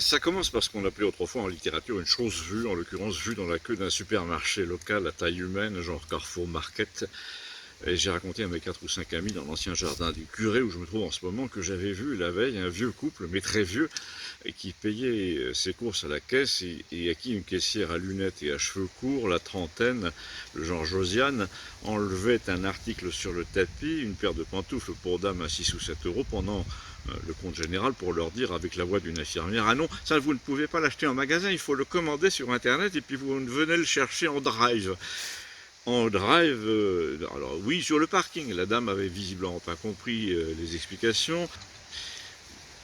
Ça commence par ce qu'on appelait autrefois en littérature une chose vue, en l'occurrence vue dans la queue d'un supermarché local à taille humaine, genre Carrefour Market. Et j'ai raconté à mes 4 ou 5 amis dans l'ancien jardin du curé où je me trouve en ce moment que j'avais vu la veille un vieux couple, mais très vieux, et qui payait ses courses à la caisse et à qui une caissière à lunettes et à cheveux courts, la trentaine, le genre Josiane, enlevait un article sur le tapis, une paire de pantoufles pour dame à 6 ou 7 euros pendant le compte général pour leur dire avec la voix d'une infirmière: ah non, ça vous ne pouvez pas l'acheter en magasin, il faut le commander sur internet et puis vous venez le chercher en drive. En drive, alors oui, sur le parking, la dame avait visiblement pas compris les explications,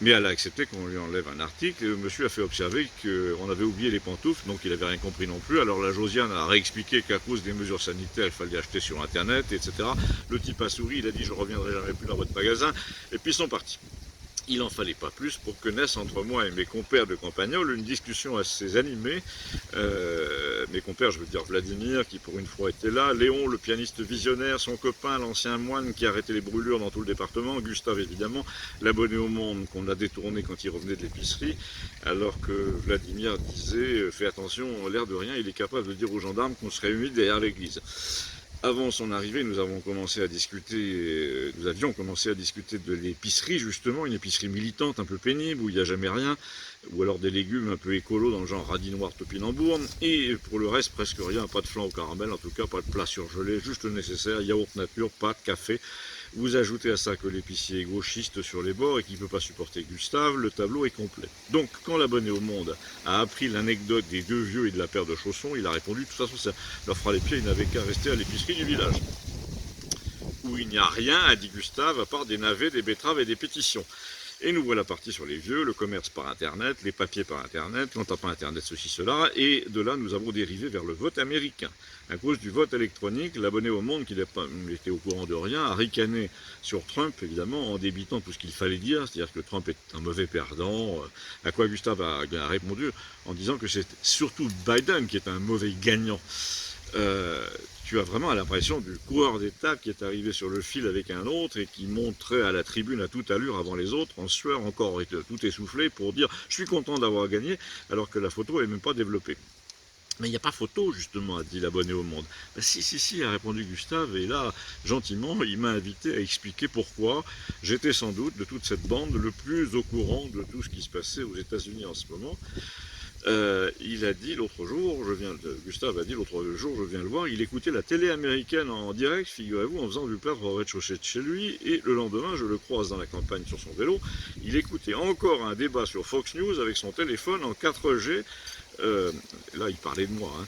mais elle a accepté qu'on lui enlève un article. Et monsieur a fait observer qu'on avait oublié les pantoufles, donc il n'avait rien compris non plus. Alors la Josiane a réexpliqué qu'à cause des mesures sanitaires, il fallait acheter sur internet, etc. Le type a souri, il a dit: je reviendrai jamais plus dans votre magasin, et puis ils sont partis. Il n'en fallait pas plus pour que naisse entre moi et mes compères de Campagnol une discussion assez animée. Mes compères, je veux dire Vladimir, qui pour une fois était là, Léon, le pianiste visionnaire, son copain, l'ancien moine qui arrêtait les brûlures dans tout le département, Gustave évidemment, l'abonné au Monde qu'on a détourné quand il revenait de l'épicerie, alors que Vladimir disait: fais attention, l'air de rien, il est capable de dire aux gendarmes qu'on serait humide derrière l'église. Avant son arrivée, nous avions commencé à discuter de l'épicerie, justement, une épicerie militante un peu pénible, où il n'y a jamais rien, ou alors des légumes un peu écolos dans le genre radis noir topinambour, et pour le reste, presque rien, pas de flan au caramel, en tout cas, pas de plat surgelé, juste le nécessaire, yaourt nature, pâtes, café. Vous ajoutez à ça que l'épicier est gauchiste sur les bords et qu'il ne peut pas supporter Gustave, le tableau est complet. Donc, quand l'abonné au Monde a appris l'anecdote des deux vieux et de la paire de chaussons, il a répondu: de toute façon, ça leur fera les pieds, il n'avait qu'à rester à l'épicerie du village. Où il n'y a rien, a dit Gustave, à part des navets, des betteraves et des pétitions. Et nous voilà partis sur les vieux, le commerce par Internet, les papiers par Internet, quand t'as pas Internet, ceci, cela, et de là, nous avons dérivé vers le vote américain. À cause du vote électronique, l'abonné au Monde, qui n'était au courant de rien, a ricané sur Trump, évidemment, en débitant tout ce qu'il fallait dire, c'est-à-dire que Trump est un mauvais perdant, à quoi Gustave a répondu en disant que c'est surtout Biden qui est un mauvais gagnant. Euh, Tu as vraiment l'impression du coureur d'étape qui est arrivé sur le fil avec un autre et qui montrait à la tribune à toute allure avant les autres, en sueur encore et tout essoufflé, pour dire: je suis content d'avoir gagné, alors que la photo n'est même pas développée. Mais il n'y a pas photo, justement, a dit l'abonné au Monde. Ben, si, a répondu Gustave, et là, gentiment, il m'a invité à expliquer pourquoi j'étais sans doute, de toute cette bande, le plus au courant de tout ce qui se passait aux États-Unis en ce moment. Il a dit l'autre jour, Gustave a dit l'autre jour, je viens le voir, il écoutait la télé américaine en direct, figurez-vous, en faisant du plâtre au rez-de-chaussée de chez lui, et le lendemain, je le croise dans la campagne sur son vélo, il écoutait encore un débat sur Fox News avec son téléphone en 4G. Là, il parlait de moi, hein.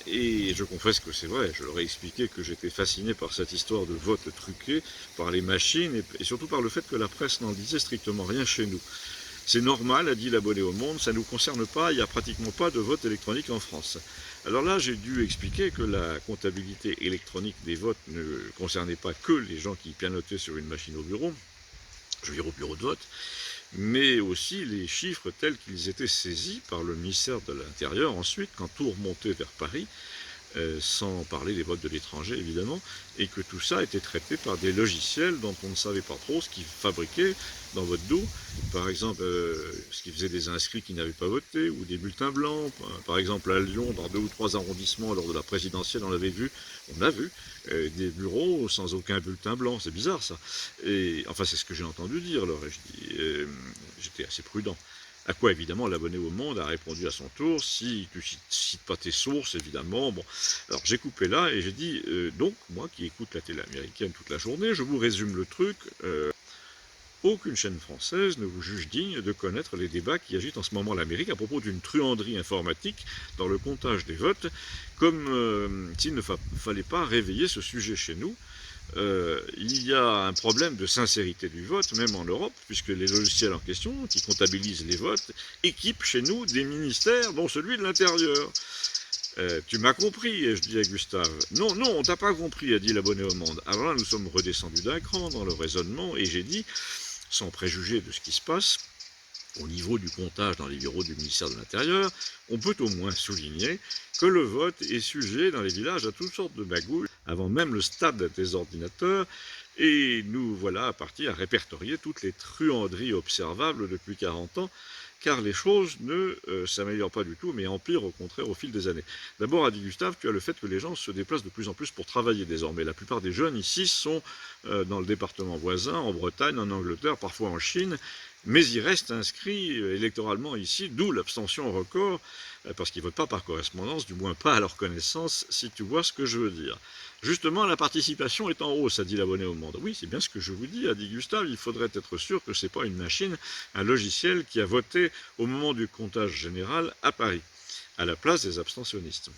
Et je confesse que c'est vrai, je leur ai expliqué que j'étais fasciné par cette histoire de vote truqué, par les machines, et surtout par le fait que la presse n'en disait strictement rien chez nous. C'est normal, a dit l'abonné au Monde, ça ne nous concerne pas, il n'y a pratiquement pas de vote électronique en France. Alors là, j'ai dû expliquer que la comptabilité électronique des votes ne concernait pas que les gens qui pianotaient sur une machine au bureau, je veux dire au bureau de vote, mais aussi les chiffres tels qu'ils étaient saisis par le ministère de l'Intérieur ensuite, quand tout remontait vers Paris, sans parler des votes de l'étranger évidemment, et que tout ça était traité par des logiciels dont on ne savait pas trop ce qu'ils fabriquaient dans votre dos. Par exemple, ce qui faisait des inscrits qui n'avaient pas voté, ou des bulletins blancs. Par exemple, à Lyon, dans 2 ou 3 arrondissements, lors de la présidentielle, on a vu des bureaux sans aucun bulletin blanc. C'est bizarre ça. Et enfin, c'est ce que j'ai entendu dire. Alors, j'étais assez prudent. À quoi, évidemment, l'abonné au Monde a répondu à son tour: si tu cites pas tes sources, évidemment. Bon, alors j'ai coupé là et j'ai dit: donc, moi qui écoute la télé américaine toute la journée, je vous résume le truc. Aucune chaîne française ne vous juge digne de connaître les débats qui agitent en ce moment l'Amérique à propos d'une truanderie informatique dans le comptage des votes, comme s'il ne fallait pas réveiller ce sujet chez nous. Il y a un problème de sincérité du vote, même en Europe, puisque les logiciels en question, qui comptabilisent les votes, équipent chez nous des ministères, dont celui de l'Intérieur. Tu m'as compris, ai-je dit à Gustave. Non, on t'a pas compris, a dit l'abonné au Monde. Alors là, nous sommes redescendus d'un cran dans le raisonnement, et j'ai dit, sans préjuger de ce qui se passe, au niveau du comptage dans les bureaux du ministère de l'Intérieur, on peut au moins souligner que le vote est sujet dans les villages à toutes sortes de magouilles, avant même le stade des ordinateurs, et nous voilà partis à répertorier toutes les truanderies observables depuis 40 ans, car les choses ne s'améliorent pas du tout, mais empirent au contraire au fil des années. D'abord, a dit Gustave, tu as le fait que les gens se déplacent de plus en plus pour travailler désormais. La plupart des jeunes ici sont dans le département voisin, en Bretagne, en Angleterre, parfois en Chine, mais ils restent inscrits électoralement ici, d'où l'abstention record, parce qu'ils ne votent pas par correspondance, du moins pas à leur connaissance, si tu vois ce que je veux dire. Justement, la participation est en hausse, a dit l'abonné au Monde. Oui, c'est bien ce que je vous dis, a dit Gustave, il faudrait être sûr que ce n'est pas une machine, un logiciel qui a voté au moment du comptage général à Paris, à la place des abstentionnistes.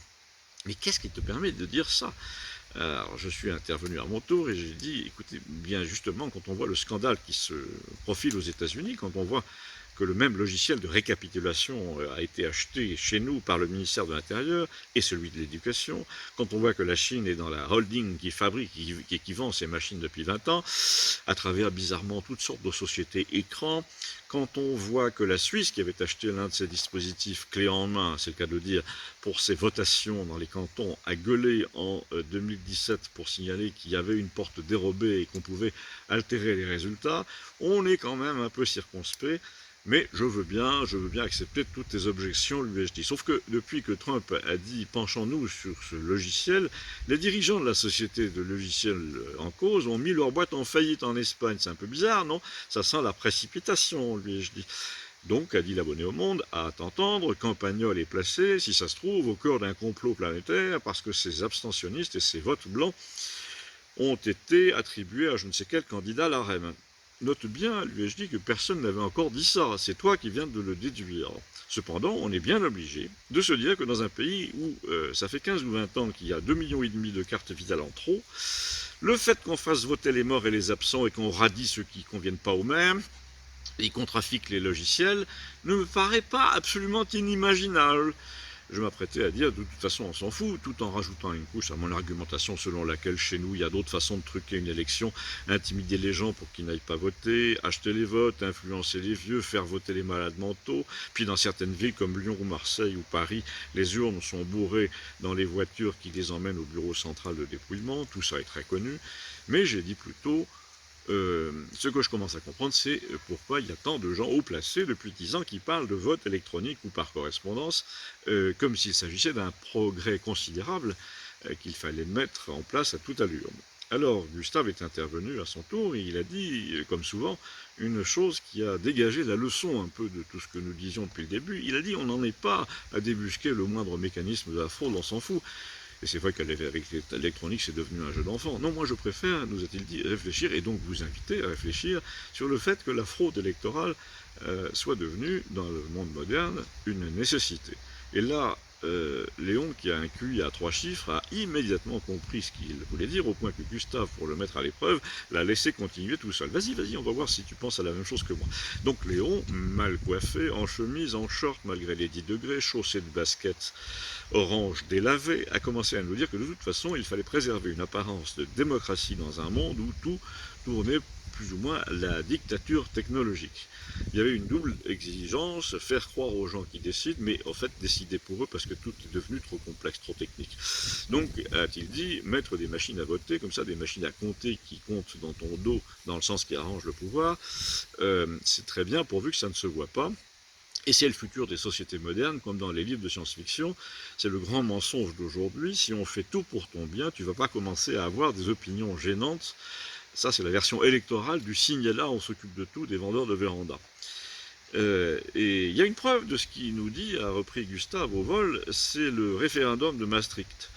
Mais qu'est-ce qui te permet de dire ça? Alors, je suis intervenu à mon tour et j'ai dit, écoutez, bien justement, quand on voit le scandale qui se profile aux États-Unis, quand on voit que le même logiciel de récapitulation a été acheté chez nous par le ministère de l'Intérieur et celui de l'Éducation, quand on voit que la Chine est dans la holding qui fabrique et qui vend ces machines depuis 20 ans, à travers bizarrement toutes sortes de sociétés écrans, quand on voit que la Suisse, qui avait acheté l'un de ces dispositifs clés en main, c'est le cas de le dire, pour ses votations dans les cantons, a gueulé en 2017 pour signaler qu'il y avait une porte dérobée et qu'on pouvait altérer les résultats, on est quand même un peu circonspect. Mais je veux bien accepter toutes tes objections, lui ai-je dit. Sauf que depuis que Trump a dit « penchons-nous sur ce logiciel », les dirigeants de la société de logiciels en cause ont mis leur boîte en faillite en Espagne. C'est un peu bizarre, non? Ça sent la précipitation, lui ai-je dit. Donc, a dit l'abonné au Monde, à t'entendre, Campagnol est placé, si ça se trouve, au cœur d'un complot planétaire, parce que ces abstentionnistes et ces votes blancs ont été attribués à je ne sais quel candidat à la REM. Note bien, lui ai-je dit, que personne n'avait encore dit ça, c'est toi qui viens de le déduire. Cependant, on est bien obligé de se dire que dans un pays où ça fait 15 ou 20 ans qu'il y a 2,5 millions de cartes vitales en trop, le fait qu'on fasse voter les morts et les absents et qu'on radie ceux qui ne conviennent pas aux mêmes, et qu'on trafique les logiciels, ne me paraît pas absolument inimaginable. Je m'apprêtais à dire, de toute façon on s'en fout, tout en rajoutant une couche à mon argumentation selon laquelle chez nous il y a d'autres façons de truquer une élection, intimider les gens pour qu'ils n'aillent pas voter, acheter les votes, influencer les vieux, faire voter les malades mentaux, puis dans certaines villes comme Lyon ou Marseille ou Paris, les urnes sont bourrées dans les voitures qui les emmènent au bureau central de dépouillement, tout ça est très connu, mais j'ai dit plutôt, ce que je commence à comprendre, c'est pourquoi il y a tant de gens haut placés depuis 10 ans qui parlent de vote électronique ou par correspondance, comme s'il s'agissait d'un progrès considérable qu'il fallait mettre en place à toute allure. Alors, Gustave est intervenu à son tour et il a dit, comme souvent, une chose qui a dégagé la leçon un peu de tout ce que nous disions depuis le début. Il a dit, on n'en est pas à débusquer le moindre mécanisme de la fraude, on s'en fout. Et c'est vrai qu'avec l'électronique, c'est devenu un jeu d'enfant. Non, moi je préfère, nous a-t-il dit, réfléchir, et donc vous inviter à réfléchir sur le fait que la fraude électorale soit devenue, dans le monde moderne, une nécessité. Et là, Léon, qui a un QI à 3 chiffres, a immédiatement compris ce qu'il voulait dire, au point que Gustave, pour le mettre à l'épreuve, l'a laissé continuer tout seul. Vas-y, on va voir si tu penses à la même chose que moi. Donc Léon, mal coiffé, en chemise, en short, malgré les 10 degrés, chaussé de baskets orange délavé, a commencé à nous dire que de toute façon, il fallait préserver une apparence de démocratie dans un monde où tout tournait plus ou moins à la dictature technologique. Il y avait une double exigence, faire croire aux gens qui décident, mais en fait décider pour eux parce que tout est devenu trop complexe, trop technique. Donc, a-t-il dit, mettre des machines à voter, comme ça, des machines à compter qui comptent dans ton dos, dans le sens qui arrange le pouvoir, c'est très bien pourvu que ça ne se voit pas. Et c'est le futur des sociétés modernes, comme dans les livres de science-fiction. C'est le grand mensonge d'aujourd'hui. Si on fait tout pour ton bien, tu ne vas pas commencer à avoir des opinions gênantes. Ça, c'est la version électorale du signe-là, on s'occupe de tout, des vendeurs de véranda. Et il y a une preuve de ce qu'il nous dit, a repris Gustave au vol, c'est le référendum de Maastricht.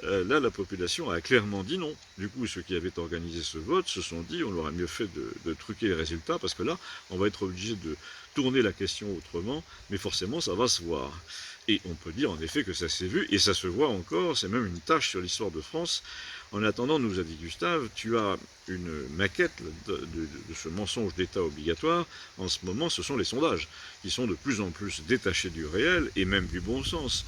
Là, la population a clairement dit non. Du coup, ceux qui avaient organisé ce vote se sont dit on aurait mieux fait de truquer les résultats, parce que là, on va être obligé de tourner la question autrement, mais forcément, ça va se voir. Et on peut dire en effet que ça s'est vu, et ça se voit encore, c'est même une tâche sur l'histoire de France. En attendant, nous a dit Gustave, tu as une maquette de ce mensonge d'État obligatoire. En ce moment, ce sont les sondages, qui sont de plus en plus détachés du réel, et même du bon sens.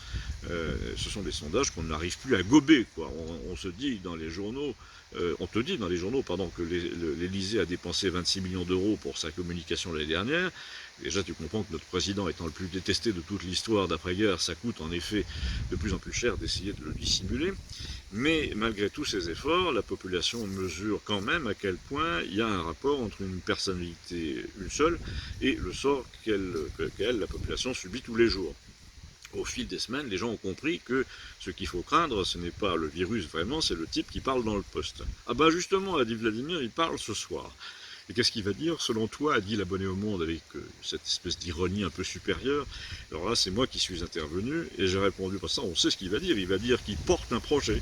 Ce sont des sondages qu'on n'arrive plus à gober, quoi. On se dit dans les journaux, On te dit dans les journaux, pardon, que l'Élysée a dépensé 26 millions d'euros pour sa communication l'année dernière. Déjà, tu comprends que notre président étant le plus détesté de toute l'histoire d'après-guerre, ça coûte en effet de plus en plus cher d'essayer de le dissimuler. Mais malgré tous ces efforts, la population mesure quand même à quel point il y a un rapport entre une personnalité, une seule, et le sort qu'elle, la population, subit tous les jours. Au fil des semaines, les gens ont compris que ce qu'il faut craindre, ce n'est pas le virus vraiment, c'est le type qui parle dans le poste. Ah ben justement, a dit Vladimir, il parle ce soir. Et qu'est-ce qu'il va dire? Selon toi, a dit l'abonné au Monde avec cette espèce d'ironie un peu supérieure. Alors là, c'est moi qui suis intervenu et j'ai répondu, parce que ça, on sait ce qu'il va dire. Il va dire qu'il porte un projet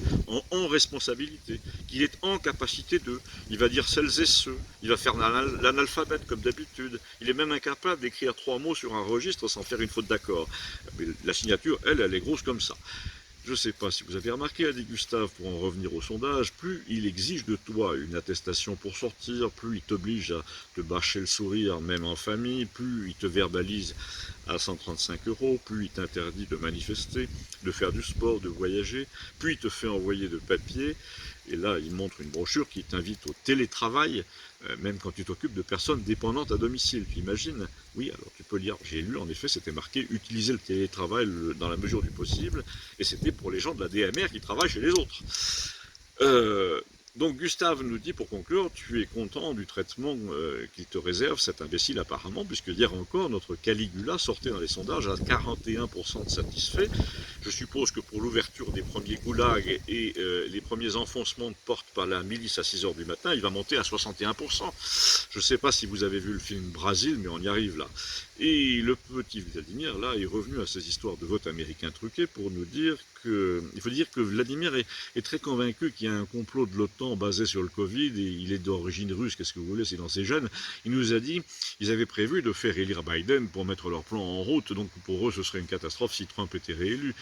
en responsabilité, qu'il est en capacité de. Il va dire celles et ceux. Il va faire l'analphabète comme d'habitude. Il est même incapable d'écrire 3 mots sur un registre sans faire une faute d'accord. Mais la signature, elle est grosse comme ça. Je ne sais pas si vous avez remarqué, a dit Gustave, pour en revenir au sondage, plus il exige de toi une attestation pour sortir, plus il t'oblige à te bâcher le sourire, même en famille, plus il te verbalise à 135 €, plus il t'interdit de manifester, de faire du sport, de voyager, plus il te fait envoyer de papiers. Et là, il montre une brochure qui t'invite au télétravail, même quand tu t'occupes de personnes dépendantes à domicile. Tu imagines? Oui, alors tu peux lire. J'ai lu, en effet, c'était marqué « Utiliser le télétravail dans la mesure du possible ». Et c'était pour les gens de la DMR qui travaillent chez les autres. Donc Gustave nous dit, pour conclure, tu es content du traitement qu'il te réserve, cet imbécile apparemment, puisque hier encore, notre Caligula sortait dans les sondages à 41% de satisfaits. Je suppose que pour l'ouverture des premiers goulags et les premiers enfoncements de porte par la milice à 6 h du matin, il va monter à 61%. Je ne sais pas si vous avez vu le film Brasil, mais on y arrive là. Et le petit Vladimir, là, est revenu à ces histoires de vote américain truqué pour nous dire que... Il faut dire que Vladimir est très convaincu qu'il y a un complot de l'OTAN basé sur le Covid, et il est d'origine russe, qu'est-ce que vous voulez, c'est dans ses gènes. Il nous a dit qu'ils avaient prévu de faire élire Biden pour mettre leur plan en route, donc pour eux ce serait une catastrophe si Trump était réélu.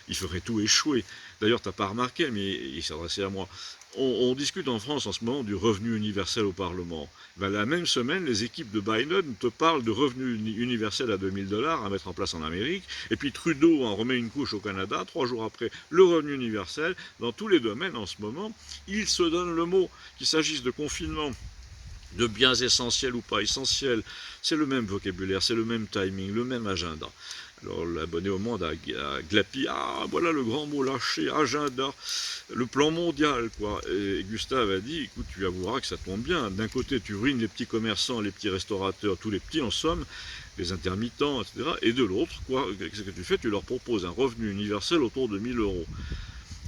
Il ferait tout échouer. D'ailleurs, tu n'as pas remarqué, mais il s'adressait à moi. On discute en France en ce moment du revenu universel au Parlement. Ben, la même semaine, les équipes de Biden te parlent de revenu universel à 2000 $ à mettre en place en Amérique. Et puis Trudeau en remet une couche au Canada. 3 jours après, le revenu universel. Dans tous les domaines en ce moment, ils se donnent le mot. Qu'il s'agisse de confinement, de biens essentiels ou pas essentiels, c'est le même vocabulaire, c'est le même timing, le même agenda. Alors l'abonné au Monde a glapi, ah voilà le grand mot lâché, agenda, le plan mondial quoi. Et Gustave a dit, écoute, tu avoueras que ça tombe bien, d'un côté tu ruines les petits commerçants, les petits restaurateurs, tous les petits en somme, les intermittents, etc. Et de l'autre, quoi, qu'est-ce que tu fais? Tu leur proposes un revenu universel autour de 1000 €.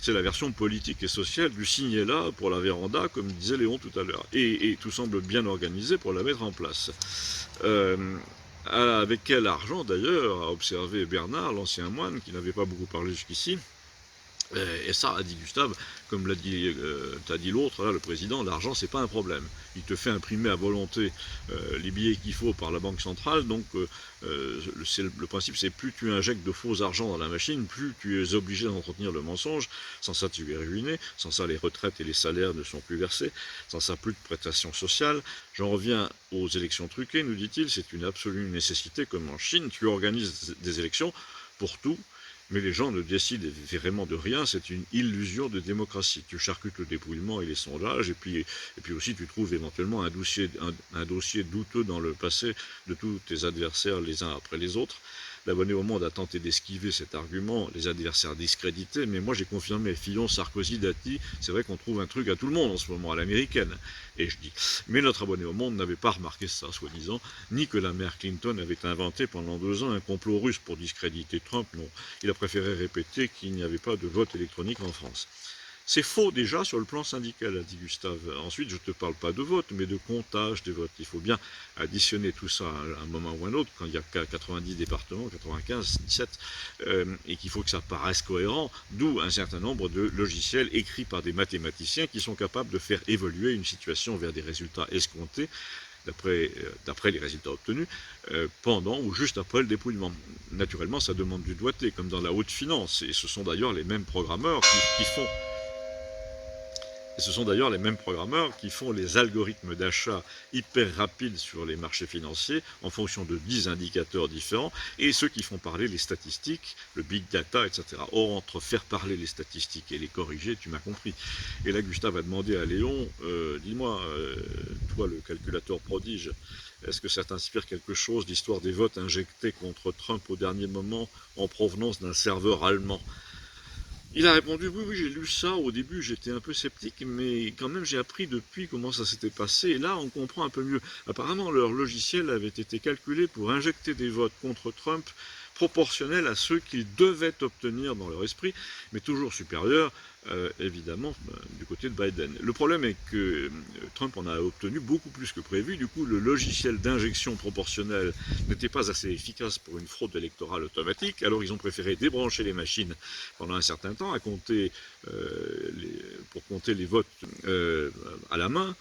C'est la version politique et sociale du signer là pour la véranda, comme disait Léon tout à l'heure. Et tout semble bien organisé pour la mettre en place. Avec quel argent d'ailleurs, a observé Bernard, l'ancien moine, qui n'avait pas beaucoup parlé jusqu'ici. Et ça, a dit Gustave, comme t'as dit l'autre, là, le président, l'argent, c'est pas un problème. Il te fait imprimer à volonté les billets qu'il faut par la banque centrale, donc le principe, c'est plus tu injectes de faux argent dans la machine, plus tu es obligé d'entretenir le mensonge. Sans ça, tu es ruiné. Sans ça, les retraites et les salaires ne sont plus versés. Sans ça, plus de prestations sociales. J'en reviens aux élections truquées, nous dit-il, c'est une absolue nécessité, comme en Chine, tu organises des élections pour tout. Mais les gens ne décident vraiment de rien, c'est une illusion de démocratie. Tu charcutes le dépouillement et les sondages, et puis aussi tu trouves éventuellement un dossier douteux dans le passé de tous tes adversaires les uns après les autres. L'abonné au Monde a tenté d'esquiver cet argument, les adversaires discrédités, mais moi j'ai confirmé, Fillon, Sarkozy, Dati, c'est vrai qu'on trouve un truc à tout le monde en ce moment, à l'américaine. Et je dis, mais notre abonné au Monde n'avait pas remarqué ça, soi-disant, ni que la mère Clinton avait inventé pendant 2 ans un complot russe pour discréditer Trump, non. Il a préféré répéter qu'il n'y avait pas de vote électronique en France. C'est faux déjà sur le plan syndical, a dit Gustave. Ensuite, je ne te parle pas de vote, mais de comptage des votes. Il faut bien additionner tout ça à un moment ou à un autre, quand il y a 90 départements, 95, 17, et qu'il faut que ça paraisse cohérent, d'où un certain nombre de logiciels écrits par des mathématiciens qui sont capables de faire évoluer une situation vers des résultats escomptés, d'après les résultats obtenus, pendant ou juste après le dépouillement. Naturellement, ça demande du doigté, comme dans la haute finance, et ce sont d'ailleurs les mêmes programmeurs qui font... Et ce sont d'ailleurs les mêmes programmeurs qui font les algorithmes d'achat hyper rapides sur les marchés financiers en fonction de 10 indicateurs différents et ceux qui font parler les statistiques, le big data, etc. Or, entre faire parler les statistiques et les corriger, tu m'as compris. Et là, Gustave a demandé à Léon, dis-moi, toi le calculateur prodige, est-ce que ça t'inspire quelque chose d'histoire des votes injectés contre Trump au dernier moment en provenance d'un serveur allemand? Il a répondu oui, oui, j'ai lu ça. Au début, j'étais un peu sceptique, mais quand même, j'ai appris depuis comment ça s'était passé. Et là, on comprend un peu mieux. Apparemment, leur logiciel avait été calculé pour injecter des votes contre Trump proportionnels à ceux qu'ils devaient obtenir dans leur esprit, mais toujours supérieurs, évidemment, du côté de Biden. Le problème est que Trump en a obtenu beaucoup plus que prévu. Du coup, le logiciel d'injection proportionnelle n'était pas assez efficace pour une fraude électorale automatique. Alors, ils ont préféré débrancher les machines pendant un certain temps pour compter les votes à la main.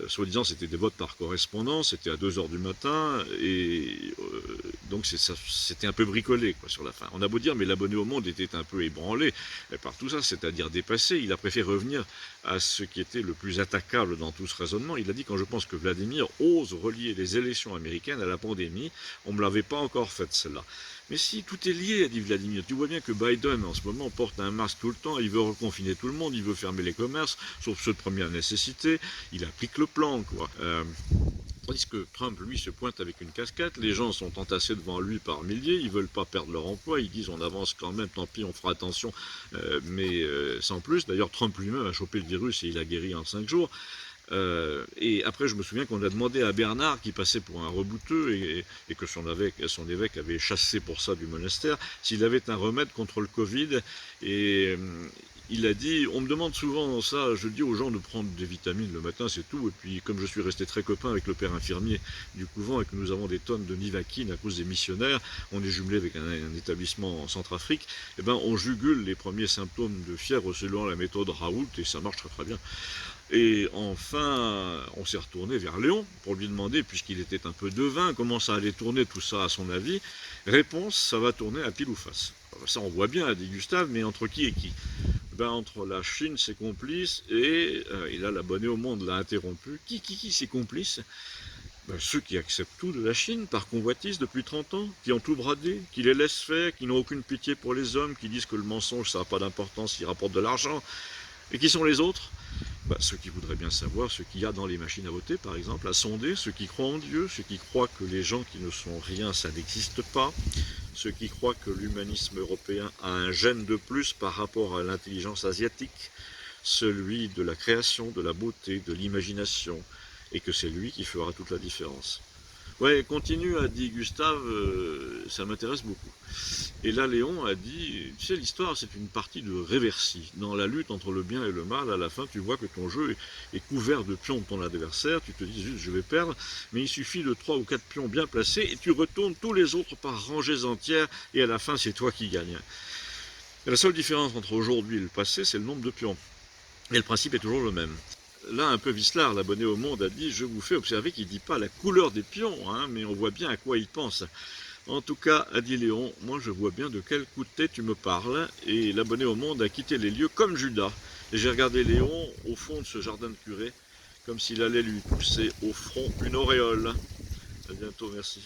Soi-disant c'était des votes par correspondance, c'était à 2 heures du matin, et donc c'était un peu bricolé quoi, sur la fin. On a beau dire, mais l'abonné au monde était un peu ébranlé par tout ça, c'est-à-dire dépassé. Il a préféré revenir à ce qui était le plus attaquable dans tout ce raisonnement. Il a dit, quand je pense que Vladimir ose relier les élections américaines à la pandémie, on ne me l'avait pas encore faite celle-là. Mais si, tout est lié, a dit Vladimir. Tu vois bien que Biden, en ce moment, porte un masque tout le temps, il veut reconfiner tout le monde, il veut fermer les commerces, sauf ceux de première nécessité, il applique le plan, quoi. Tandis que Trump, lui, se pointe avec une casquette, les gens sont entassés devant lui par milliers, ils veulent pas perdre leur emploi, ils disent on avance quand même, tant pis, on fera attention, mais sans plus. D'ailleurs, Trump lui-même a chopé le virus et il a guéri en 5 jours. Et après, je me souviens qu'on a demandé à Bernard, qui passait pour un rebouteux et que son évêque avait chassé pour ça du monastère, s'il avait un remède contre le Covid. Et il a dit, on me demande souvent ça, je dis aux gens de prendre des vitamines le matin, c'est tout. Et puis, comme je suis resté très copain avec le père infirmier du couvent et que nous avons des tonnes de Nivaquine à cause des missionnaires, on est jumelé avec un établissement en Centrafrique, et ben on jugule les premiers symptômes de fièvre selon la méthode Raoult et ça marche très très bien. Et enfin, on s'est retourné vers Léon pour lui demander, puisqu'il était un peu devin, comment ça allait tourner tout ça à son avis. Réponse, ça va tourner à pile ou face. Ça on voit bien, a dit Gustave, mais entre qui et qui? Ben, entre la Chine, ses complices, et là l'abonné au monde l'a interrompu. Qui ses complices? Ben, ceux qui acceptent tout de la Chine par convoitise depuis 30 ans, qui ont tout bradé, qui les laissent faire, qui n'ont aucune pitié pour les hommes, qui disent que le mensonge ça n'a pas d'importance, il rapporte de l'argent. Et qui sont les autres? Bah, ceux qui voudraient bien savoir ce qu'il y a dans les machines à voter, par exemple, à sonder, ceux qui croient en Dieu, ceux qui croient que les gens qui ne sont rien, ça n'existe pas, ceux qui croient que l'humanisme européen a un gène de plus par rapport à l'intelligence asiatique, celui de la création, de la beauté, de l'imagination, et que c'est lui qui fera toute la différence. Ouais, continue, a dit Gustave, ça m'intéresse beaucoup. Et là, Léon a dit, tu sais, l'histoire, c'est une partie de réversi. Dans la lutte entre le bien et le mal, à la fin, tu vois que ton jeu est couvert de pions de ton adversaire, tu te dis juste, je vais perdre, mais il suffit de 3 ou 4 pions bien placés, et tu retournes tous les autres par rangées entières, et à la fin, c'est toi qui gagnes. Et la seule différence entre aujourd'hui et le passé, c'est le nombre de pions. Et le principe est toujours le même. Là, un peu vicelard, l'abonné au monde a dit, je vous fais observer qu'il ne dit pas la couleur des pions, hein, mais on voit bien à quoi il pense. En tout cas, a dit Léon, moi je vois bien de quel coup de tête tu me parles, et l'abonné au monde a quitté les lieux comme Judas. Et j'ai regardé Léon au fond de ce jardin de curé, comme s'il allait lui pousser au front une auréole. À bientôt, merci.